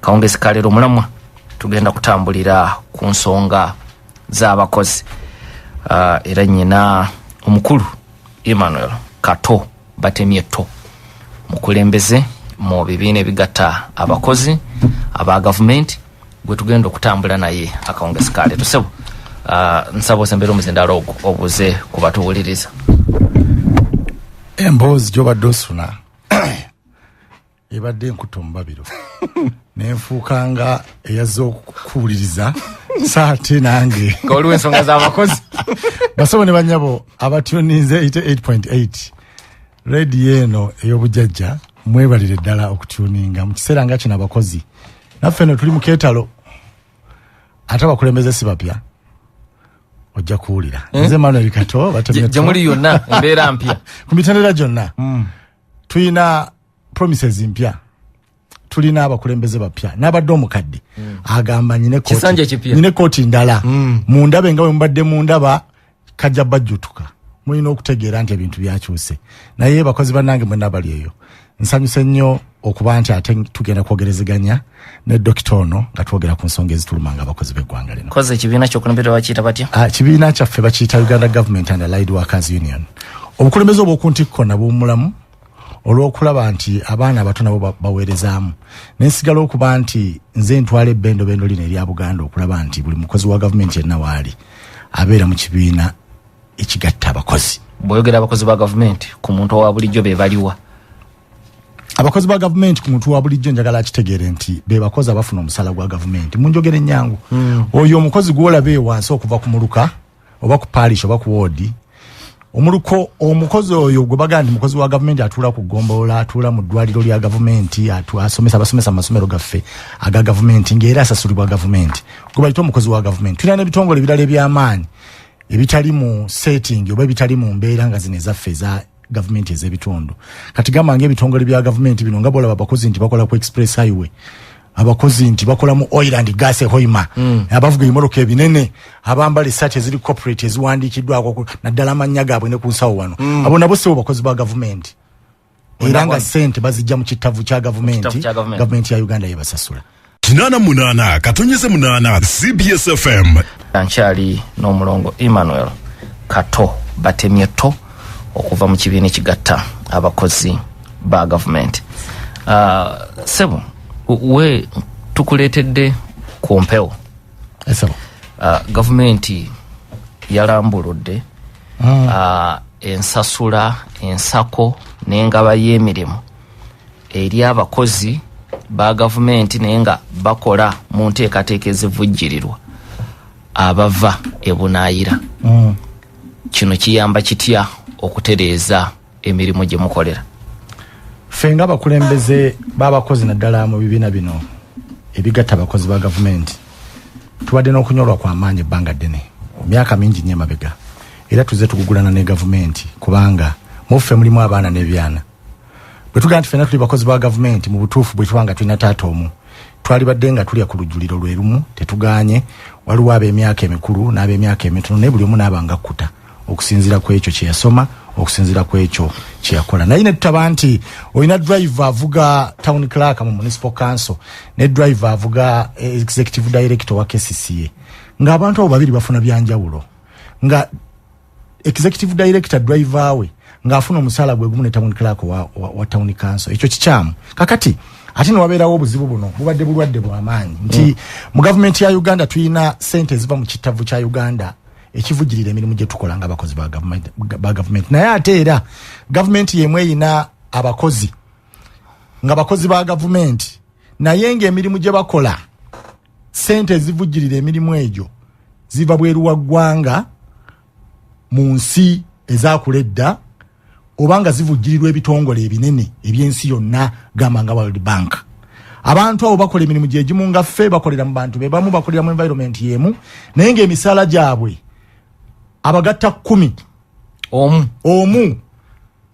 Kawungezi kalero mulamwa tugenda kutambulira ku nsonga z'abakozi era nyina omukulu Emmanuel Kato Batemyeto mukulembeze mu bibiina ebigatta abakozi aba government gwe tugenda okutambula naye akawungezi kalero sebo nsabo sembero muzindalo obuze kubatuwuliriza embozi joba dosuna ebadde nkutombabiro nenfuukanga eyazo okuwuliriza saate nange ng'oliwo ensonga z'abakozi basabo ne banyabo abatyuninze 88.8 radio eno ey'obujjajja mwebalire ddala okutyuninga mu kiseera nga kino abakozi naffe no tuli mu keetalo ate abakulembeze si bapya ojja kuwulira nze Emmanuel Kato Batemyeto gye muli yonna embeera mpya ku mitendera gyonna tulina promises mpya tulina abakulembeze bapya n'abadde omukadde agamba nyine kooti ndala mundabe nga bwe mubadde mundaba kajja bajjutuka mulina okutegeera nti ebintu byakyuse naye bakozi bannange mwenna bali eyo nsanyuse nnyo okuba nti ate tugenda kwogerezeganya ne Dr. ono nga twogera ku nsonga ezitulumanga abakozi b'eggwanga lino koze ekibiina ky'okulembera bakiyita batya kibiina kyaffe bakiyita Uganda Government and Allied Workers Union obukulembeze obw'okuntikko nabwo mulamu olw'okulaba nti abaana abato nabo baweerezaamu nensigala okuba nti nze ntwala ebbendo lino erya Buganda okulaba nti buli mukozi wa gavumenti yenna waali abeera mu kibiina ekigatta abakozi. Bw'oyogera abakozi ba gavumenti ku muntu owa bulijjo be baliwa? Abakozi ba gavumenti ku muntu owa bulijjo njagala akitegeere nti be bakozi abafuna omusala gwa gavumenti. Munjogere nnyangu. Oyo omukozi gw'olabe wansi okuva ku muluka oba ku parish oba ku ward. Omuluko omukozi oyo gwe bagandi mukozi wa gavumenti atula ku Gombola, atula mu ddwaliro lya gavumenti, abasomesa amasomero gaffe aga gavumenti ng'era asasulibwa gavumenti. Gwe bayita omukozi wa gavumenti. Tulina n'ebitongole ebirala eby'amaanyi ebitali mu setting oba ebitali mu mbeera nga zino ezaffe za gavumenti ez'ebitundu. Kati gamba ng'ebitongole bya gavumenti bino nga bolaba abakozi nti bakola ku express highway, abakozi nti bakola mu oil and gas hoima, abavuga ebimotoka ebinene, abambala essaati eziri corporate eziwandiikiddwako naddala amannya gaabwe ne ku nsawo wano. Abo nabo sebo bakozi ba gavumenti. Era nga ssente bazijja mu kitavu kya gavumenti ya Uganda yebasasula. 88 katonyeze 8 CBS FM. Anchali n'omulongo Emmanuel Kato Batemyeto okuva mu kibiina ekigatta abakozi ba gavumenti. Sebo we tukuletedde ku mpewo. Esebo. Gavumenti yalambuludde ensasula, ensako n'engaba y'emirimu eri abakozi ba gavumenti nenga bakola mu nteekateeka ezivujjirirwa abava ebunaayira. Kino kiyamba kitya okutereeza emirimu gye mukolera? Ffe nga abakulembeze b'abakozi naddala mu bibiina bino ebigatta abakozi ba gavumenti tubadde n'okunyolwa kw'amaanyi ebbanga ddene myaka mingi nnyo emabega, era tuzze tugugulana ne gavumenti kubanga muffe mulimu abaana n'ebyana. Bwe tugamba nti ffenna tuli bakozi ba gavumenti mu butuufu bwe tubanga tulina taata omu twali badde nga tulya ku lujjuliro lwe lumu tetuganye. Waliwo ab'emyaka emikulu n'ab'emyaka emitono naye buli omu n'abanga akkuta okusinziira ku ekyo kye yasoma, okusinziira ku ekyo kye yakola. Naye ne tutaba nti olina driver avuga town clerk mu municipal council ne driver avuga executive director wa KCCA, ng'abantu abo babiri bafuna byanjawulo, nga executive director driver we ng'afuna omusala gwe gumu ne town clerk wa town council. Ekyo kikyamu. Kakati ate wabeerawo obuzibu buno bubadde bulwadde bw'amaanyi nti mu gavumenti ya Uganda tulina sente eziva mu kitavu kya Uganda ekivujjirira emirimu gye tukola nga abakozi ba gavumenti. Naye ate era gavumenti yemu eyina abakozi nga bakozi ba gavumenti naye ng'emirimu gye bakola sente ezivujjirira emirimu egyo ziva bweru wa ggwanga mu nsi ezaakuledda oba nga zivujjirirwa ebitongole ebinene eby'ensi yonna gamba nga World Bank. Abantu abo bakola emirimu gyegimu nga ffe bakolera mu bantu be bamu bakolera mu environment yemu naye ng'emisaala gyabwe abagatta 10 omu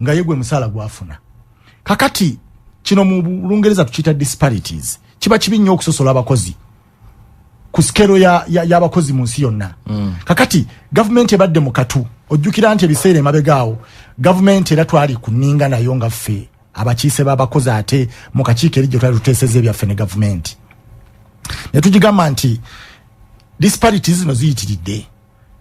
nga yegwe musala gwafuna. Kakati kino mu Lungereza tukiyita disparities. Kiba kibi nnyo okusosola abakozi ku skero y'abakozi mu nsi yonna. Kakati gavumenti ebadde mu katu ojjukira nti ebiseera emabegaawo gavumenti era twali kuninga nayo nga ffe abakiise b'abakozi ate mu kakiiko eri gye twali tuteeseza ebyaffe ne gavumenti ne tugigamba nti disparities zino ziyitiridde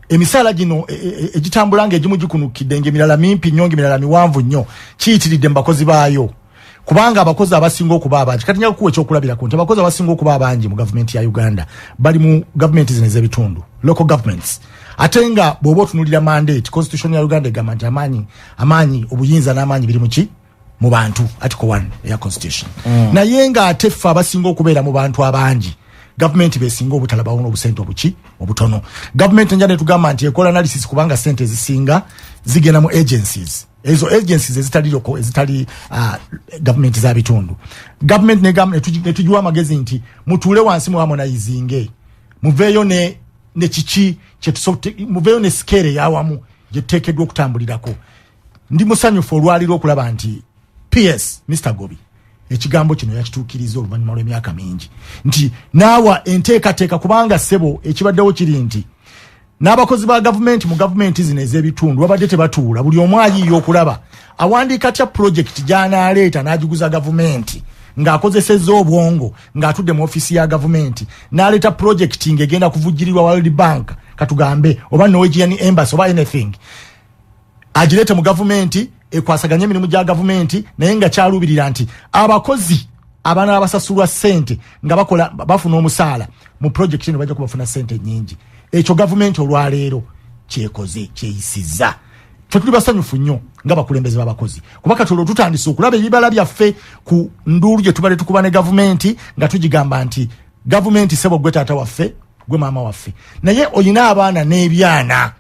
emisala gino egitambula egimu gikunukidde ngemirala mimpi nnyo ngemirala miwanvu nnyo kiyitiridde mbakozi baayo kubanga abakozi abasinga okuba abangi kati nja kukuwa ekyokulabirako nti abakozi abasinga okuba abangi mu gavumenti ya Uganda bali mu gavumenti zino ez'ebitundu local governments ate nga bw'oba otunuulira mandate constitution ya Uganda egamba nti amaanyi obuyinza n'amaanyi biri muki mu bantu article 1 ya constitution naye nga ate ffe abasinga okubeera mu bantu abangi government besinga obutalabawo n'obusente obutono government njane tugamba nti ekola analysis kubanga sente zisinga zigenda mu agencies ezo agencies ezitali government za bitundu government ne tujua magezi nti mutule wansi mu harmonizing muveyo ne chichi muveyo ne scale yawamu jetekedwa okutambulirako ndi musanyufu olwaliro okulaba nti PS Mr Gobi ekigambo kino yakituukiriza oluvannyuma lw'emyaka mingi nti naawa enteekateeka kubanga ssebo ekibaddewo kiri nti n'abakozi ba gavumenti mu gavumenti zino ez'ebitundu babadde tebatuula buli omu ayiiya okulaba awandiika tya project gy'anaaleeta n'agiguza gavumenti ng'akozesezza obwongo ng'atudde mu ofisi ya gavumenti n'aleeta project ng'egenda kuvujjirirwa World Bank katugambe oba Norwegian Embassy oba anything agireete mu gavumenti ekwasaganya emirimu gya gavumenti naye nga kyalubirira nti abakozi abaana abasasulwa ssente nga bakola bafuna omusaala mu project eno bajja kubafuna ssente nnyingi ekyo gavumenti olwaleero kyekoze kyeyisizza ffe tuli basanyufu nnyo nga bakulembeze b'abakozi kuba kati olwo tutandise okulaba ebibala byaffe ku nduulu gye tubadde tukuba ne gavumenti nga tugigamba nti gavumenti sebo gwe taata waffe gwe maama waffe naye oyina abaana n'ebyana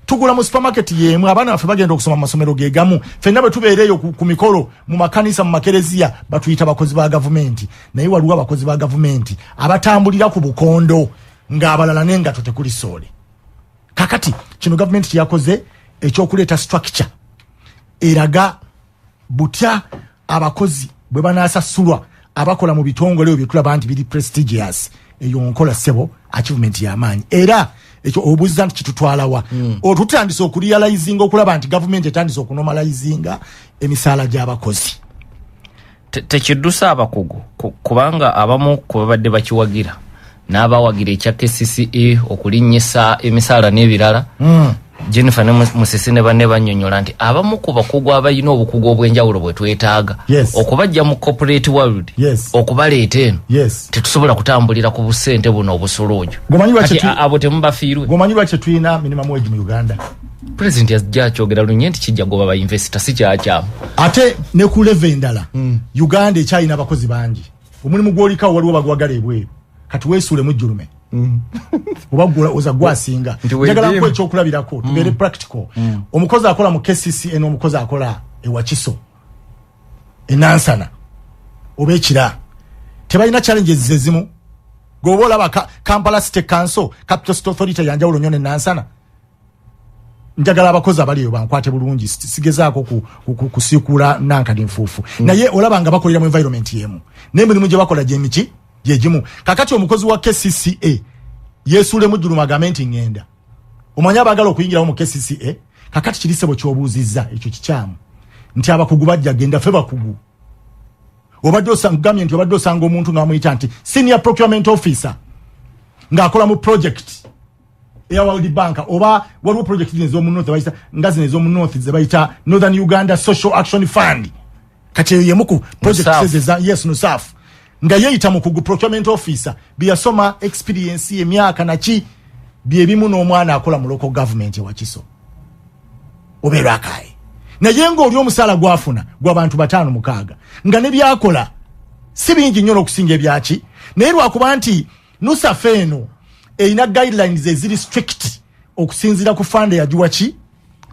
tugula mu supermarket yemu abaana baffe bagenda okusoma mu masomero gegamu ffenna bwe tubeereeyo ku mikolo mu makanisa mu makereziya batuyita abakozi ba gavumenti naye waliwo abakozi ba gavumenti abatambulira ku bukondo ng'abalala n'engato tekuli soole kakati kino gavumenti kyeyakoze ekyokuleeta structure eraga butya abakozi bwe banaasasulwa abakola mu bitongole ebyo tulaba nti biri prestigious eyo nkola ssebo achievement y'amaanyi era ekyo obuuza nti kitutwalawa otutandise okurealizinga okulaba nti gavumenti etandise okunomalizinga emisaala gy'abakozi tekiddusa abakugu kubanga abamu ku babadde bakiwagira n'abawagira ekya KCCA okulinnyisa emisaala n'ebirala Jennifer ne Musisi ne banne bannyonnyola nti abamu ku bakugu abayina obukugu obw'enjawulo bwe twetaaga okubajja mu corporate world okubaleeta eno tetusobola kutambulira ku busente buno obusoloojo abo temubafiirwe gomanyi lwaki tulina minimum wage mu Uganda president yajja akyogera lunye nti kijja goba ba investor si kyakyamu ate ne ku level endala Uganda ekyalina abakozi bangi omulimu gw'olikawo waliwo bagwagala ebweru kati weesuule mu jjulume obagula oza gwasinga njagala nkwe ekyokulabirako tubeere practical omukozi akola mu KCCA n'omukozi akola ewakiso enansana oba ekira tebalina challenges zezimu gwoba olaba Kampala City Council Capital City Authority yanjawulo nnyo n'enansana njagala abakozi abaliyo bankwate bulungi sigezaako kusiikula nankadi nfuufu naye olaba nga bakolera mu environment yemu n'emirimu gye bakola gyemiki jejimu kakati omukozi wa KCCA yesuule mu jjulu magamenti ngenda omanya abagala okuyingira mu KCCA kakati kirisebo kyobuuzizza ekyo kikyamu nti abakugu bajja genda fe bakugu obadde osanga nti obadde osanga omuntu ng'amuyita nti senior procurement officer ng'akola mu project eya World Bank oba waliwo project z'omu north bayita ngazine z'omu north ze bayita Northern Uganda Social Action Fund kati yemuku project zeza yes no safu nga yeyita mukugu procurement officer biyasoma experience emyaka nachi byebimu n'omwana akola mu local government ewakiso obeera akaye naye ng'oli omusaala gwafuna gw'abantu 5-6 nga ne byakola si bingi nnyo okusinga ebyaki naye lwakuba nti nusafa eno erina guidelines eziri strict okusinzira ku fande yagiwaki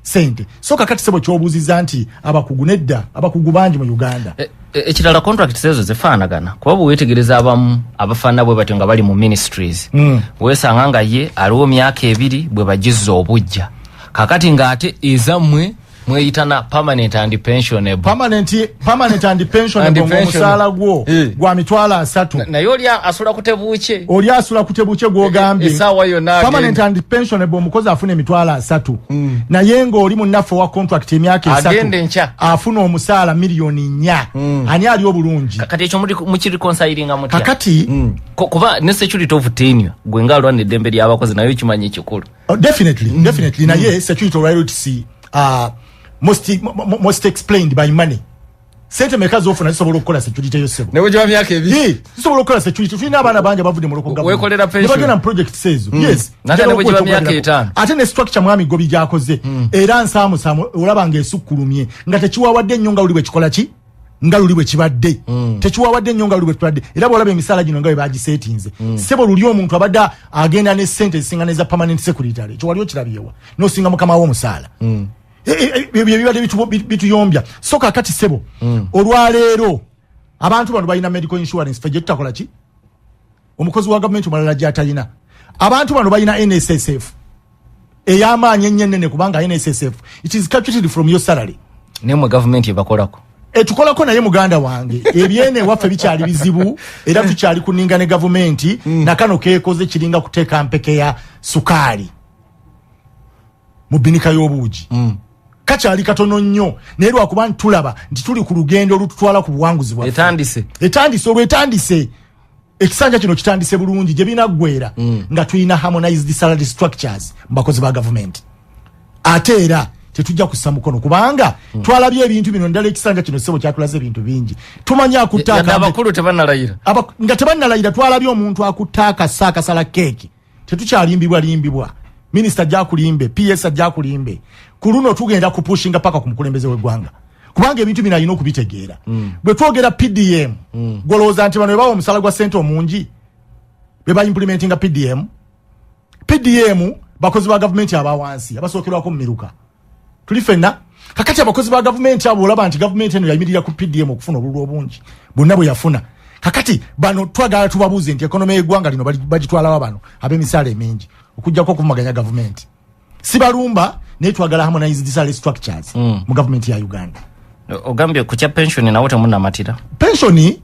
sente so kakati sebo kyobuuziza nti abakugu nedda abakugu bangi mu Uganda ekirala contract ezo zifaanagana kuba bwe weetegereza abamu abafaana bwe batyo nga bali mu ministries weesanga nga ye aliwo myaka 2 bwe bagizza obujja kakati ng'ate ezammwe mweyitana permanent and pensionable. Permanent and pensionable musala gwo gwa mitwala 3 na yoli asula kutebuche gwogambye esawa yona permanent and pensionable mukozi afune mitwala 3 na yengo oli munafu wa contract emyaka 3 afuna omusala milioni 4 ani ali obulungi kakati ekyo mu reconcilinga mutya kakati kuba ne security of tenure gwe ngalwa ne dembe lya abakozi nayo kimanye kikulu definitely na ye security royalty most explained by money. Sente mekazi ofuna zisobola okukola security yosebo. Ne bujwa myaka ebi. Zisobola okukola security. Tulina abana banje bavude mu lokogamo. Wekolera pension. Nebagena project sezo. Yes. Nate ne bujwa myaka 5. Ate ne structure mwami gobi gyakoze. Era nsamu olabanga esukkulumye. Nga tekiwawadde nnyo nga uliwe kikola ki? Nga uliwe kibadde. Tekiwawadde nnyo nga uliwe kibadde. Era bwolaba emisala gino nga we bagisetinze. Sebo luli omuntu abadda agenda ne sente singaneza permanent secretary. Kyo waliyo kirabyewa. No singa mukama wo musala. Bibadde bituyombya so kakati sebo olwaleero abantu bano balina medical insurance feje tutakola ki omukozi wa government malala jatalina abantu bano balina NSSF eyamaanye nyenene kubanga NSSF it is calculated from your salary ne mu government yebakolako tukolako naye muganda wange ebyene waffe bikyali bizibu era tukyali kuninga ne government nakano kekoze kiringa kuteeka mpeke ya sukali mu binika y'obuugi kakyali katono nnyo naye lwakuba ntulaba nti tuli ku lugendo olututwala ku buwanguzi bwaffe etandise ekisanja kino kitandise bulungi gye binaggwera nga tulina harmonized salary structures mbakozi ba government ate era tetujja kussa mukono kubanga twalabye ebintu bino ndala ekisanja kino sebo kyatulaze ebintu bingi tumanya akutaka abakulu tebannalayira nga tebannalayira twalabye omuntu akutaka sala keeki tetukyalimbibwa Minister Jakulimbe, PS Jakulimbe. Kuruno tugenda kupushinga paka kumukulembeze wegwanga. Kubanga ebintu bina yino kubitegeera. Bwe twogera PDM, goloza anti bano bawo musala gwa sente omungi. Beba implementinga PDM bakozi ba government abawansi, abasokerwako mu miruka. Tulifenna kakati abakozi ba government abo olaba anti government eno yayimirira ku PDM okufuna obululu obungi. Bonna bwe yafuna. Kakati bano twagala tubabuze nti economy y'eggwanga lino bagitwalawo bano ab'emisala emingi. Okujjako kumaganya government sibalumba naye twagala harmonized salary structures mu government ya Uganda ogambye ku kya pension nawo temunnamatira pension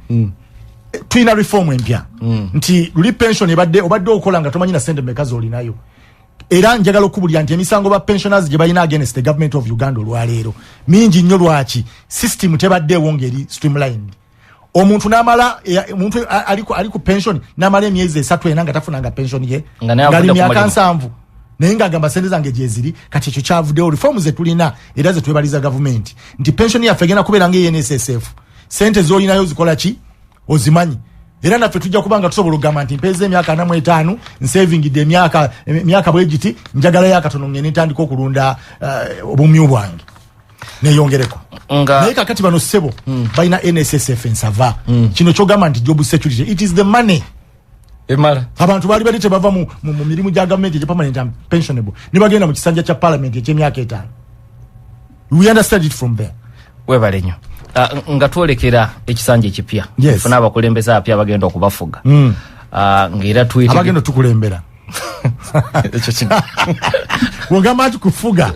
tuina reform empya nti luli pension obadde okola nga tomanyi na sente mekazi olinayo era njagala okubulya nti emisango ba pensioners gye balina against the government of Uganda olwaleero mingi nnyo lwaki system tebaddeewo ngeri streamlined omuntu namala omuntu ali ku pension namala emyezi 3 enanga tafunanga pension ye ngali myaka 7 naye ngagamba sente zange gyeziri kati ekyo kyavuddewo reforms etulina era ze twebaliza government nti pension yaffe egenda kubeera nga NSSF sente zolinayo zikola ki ozimanyi era naffe tujja kubanga tusobola okugamba nti mpeeza emyaka 45 nsavingidde emyaka bwegiti njagala yakatono ngene ntandika okulunda obumyu bwange neyongereko naye kakati bano sebo balina NSSF ensava kino kyogamba nti job security it is the money emala abantu bali bali tebava mu mirimu gya government gye permanent and pensionable ne bagenda mu kisanja kya parliament eky'emyaka 5 we understand it from there webale nnyo nga twolekera ekisanja ekipya funa abakulembeza apya bagenda okubafuga ng'era tuyite abagenda tukulembera ekyo kino wogamba ati kufuga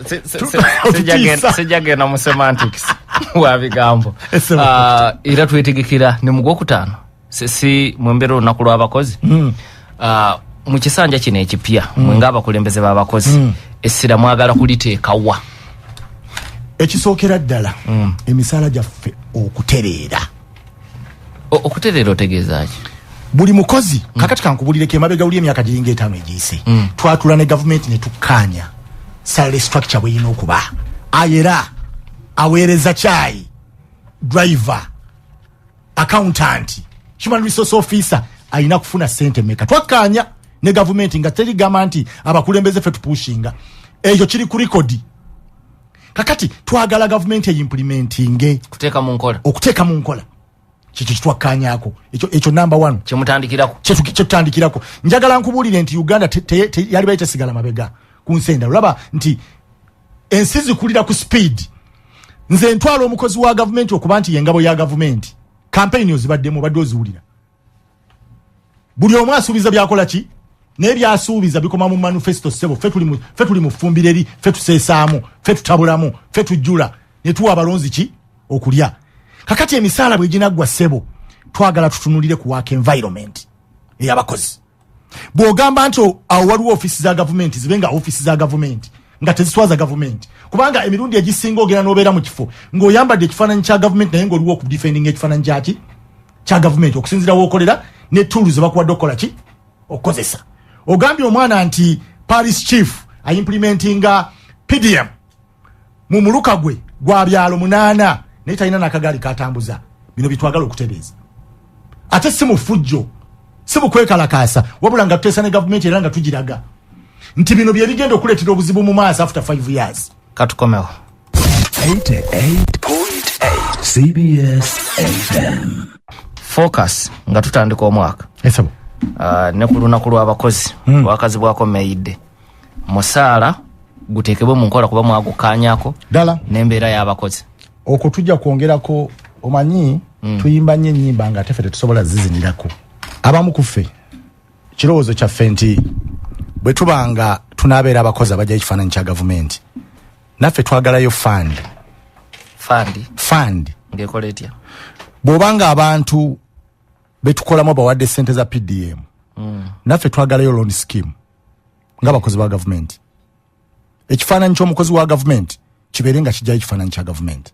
sejagenda mu semantics wa bigambo era twetegekera ne mu gwokutaano si mwembera olunaku lw'abakozi mu kisanja kino ekipya mwenga abakulembeze b'abakozi essira mwagala kuliteekawa ekisookera ddala emisala gyaffe okutereera otegeezaki buli mukozi kakati kankubulireko emabega uli emyaka giringa 5 egiyise twatula ne government ne tukkaanya salary structure bweyina okuba ayera aweereza kyayi driver accountant human resource officer ayina kufuna sente meka twakkaanya ne government nga terigamba nti abakulembeze ffe tupushinga ekyo kiri ku record kakati twagala government implementing okuteeka mu nkola kiki kitwakkaanyaako ekyo number 1 kyetutandikirako njagala nkubulire nti Uganda yali bayita sigala mabega ku nsenda olaba nti ensi zikulira ku speed nze ntwala omukozi wa government okuba nti yengabo ya government campaign ozibaddemu badde oziwulira buli omu asuubiza byakola ki n'ebyasuubiza bikoma mu manifesto sebo ffe tuli mu ffumbiro eri ffe tuseesaamu ffe tutabulamu ffe tujjula ne tuwa abalonzi ki okulya kakati emisaala bwe ginaggwa sebo twagala tutunulire ku work environment ey'abakozi bw'ogamba nti awo waliwo ofiisi za gavumenti zibenga ofiisi za gavumenti nga tezitwaza gavumenti kubanga emirundi egisinga ogenda n'obeera mu kifo ng'oyambadde ekifaananyi kya gavumenti naye ng'oliwo okudefendinga ekifaananyi kyaki kya gavumenti okusinziira w'okolera ne tools bakuwadde okukola ki okukozesa ogambye omwana nti Paris chief aimplementinga PDM mu muluka gwe gwa byalo 8 naye talina n'akagaali katambuza bino bitwagala okutereeza ate si mu fujjo si mu kwekalakaasa wabula nga tuteesa ne gavumenti era nga tugiraga nti bino bye bigenda okuleetera obuzibu mu maaso after 5 years katukomewo 88.8 CBS FM focus nga tutandika omwaka esabo ne ku lunaku lw'abakozi lwakazibwako meeyidde musaala guteekebwe mu nkola kuba mwagukanyako ddala n'embeera y'abakozi okwo tujja kwongerako omanyi tuyimba nnyo ennyimba nga ate ffe tetusobola zizinirako abamu ku ffe kirowoozo kyaffe nti bwe tuba nga tunaabeera abakozi abajjayo ekifaananyi kya gavumenti naffe twagalayo fund ng'ekola etya bw'obanga abantu betukolamu bawadde ssente za PDM naffe twagalayo loan scheme ng'abakozi ba gavumenti ekifaananyi ky'omukozi wa gavumenti kibeere nga kijjayo ekifaananyi kya gavumenti